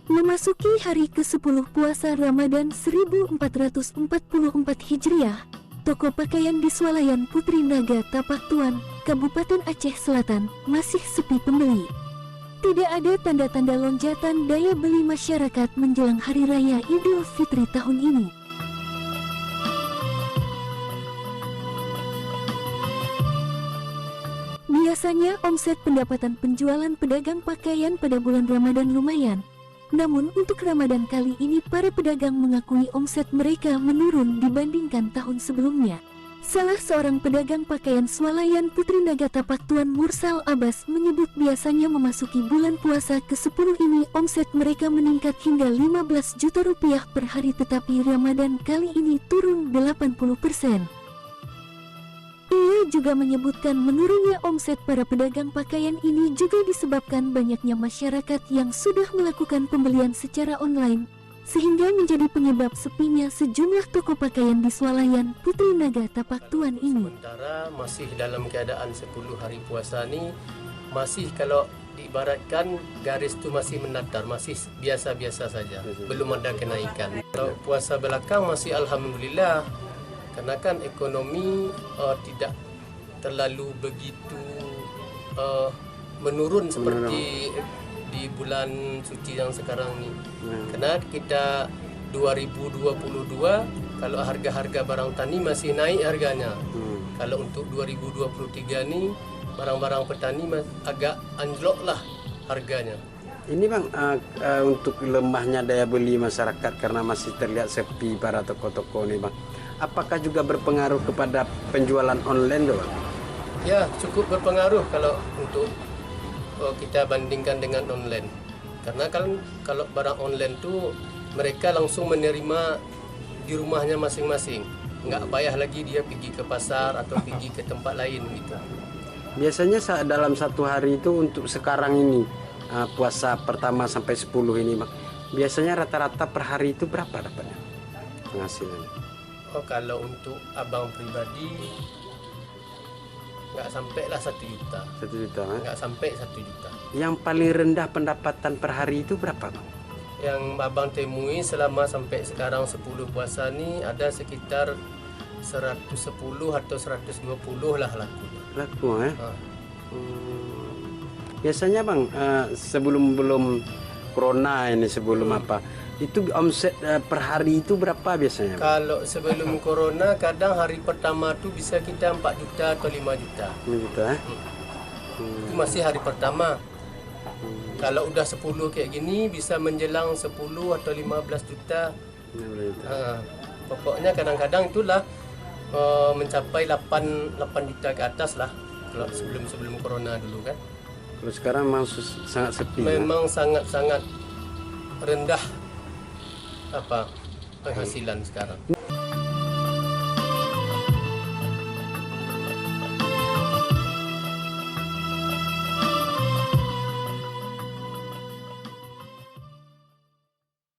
Memasuki hari ke-10 puasa Ramadan 1444 Hijriah, toko pakaian di Swalayan Putri Naga Tapak Tuan, Kabupaten Aceh Selatan, masih sepi pembeli. Tidak ada tanda-tanda lonjakan daya beli masyarakat menjelang Hari Raya Idul Fitri tahun ini. Biasanya omset pendapatan penjualan pedagang pakaian pada bulan Ramadan lumayan. Namun untuk Ramadan kali ini para pedagang mengakui omset mereka menurun dibandingkan tahun sebelumnya. Salah seorang pedagang pakaian Swalayan Putri Naga Tapak Tuan Mursal Abbas menyebut biasanya memasuki bulan puasa ke-10 ini omset mereka meningkat hingga 15 juta rupiah per hari, tetapi Ramadan kali ini turun 80%. Ia juga menyebutkan menurunnya omset para pedagang pakaian ini juga disebabkan banyaknya masyarakat yang sudah melakukan pembelian secara online, sehingga menjadi penyebab sepinya sejumlah toko pakaian di Swalayan Putri Naga Tapak Tuan ini. Sementara masih dalam keadaan 10 hari puasa ini, masih kalau diibaratkan garis itu masih mendatar, masih biasa-biasa saja, belum ada kenaikan. Kalau puasa belakang masih alhamdulillah, karena kan ekonomi tidak terlalu begitu menurun seperti di bulan suci yang sekarang ini. Karena kita 2022 kalau harga-harga barang tani masih naik harganya. Kalau untuk 2023 ini barang-barang petani agak anjlok lah harganya. Ini Bang, untuk lemahnya daya beli masyarakat karena masih terlihat sepi para toko-toko ini Bang, apakah juga berpengaruh kepada penjualan online Bang? Ya, cukup berpengaruh kalau untuk kita bandingkan dengan online. Karena kan kalau barang online tuh mereka langsung menerima di rumahnya masing-masing. Nggak payah lagi dia pergi ke pasar atau pergi ke tempat lain gitu. Biasanya dalam satu hari itu untuk sekarang ini, puasa pertama sampai 10 ini Bang, biasanya rata-rata per hari itu berapa dapatnya penghasilannya? Oh, kalau untuk abang pribadi nggak sampai lah 1 juta. 1 juta kan? Nggak sampai 1 juta. Yang paling rendah pendapatan per hari itu berapa Bang? Yang abang temui selama sampai sekarang 10 puasa ni ada sekitar 110 atau 120 lah laku. Laku Biasanya Bang, sebelum corona ini, sebelum apa, itu omset per hari itu berapa biasanya Bang? Kalau sebelum corona kadang hari pertama tu bisa kita 4 juta atau 5 juta. 5 juta Itu masih hari pertama. Kalau udah 10 kayak gini bisa menjelang 10 atau 15 juta. Pokoknya kadang-kadang itulah mencapai 8 juta ke atas lah kalau sebelum corona dulu kan. Kalau sekarang memang sangat sepi. Memang sangat-sangat rendah penghasilan sekarang.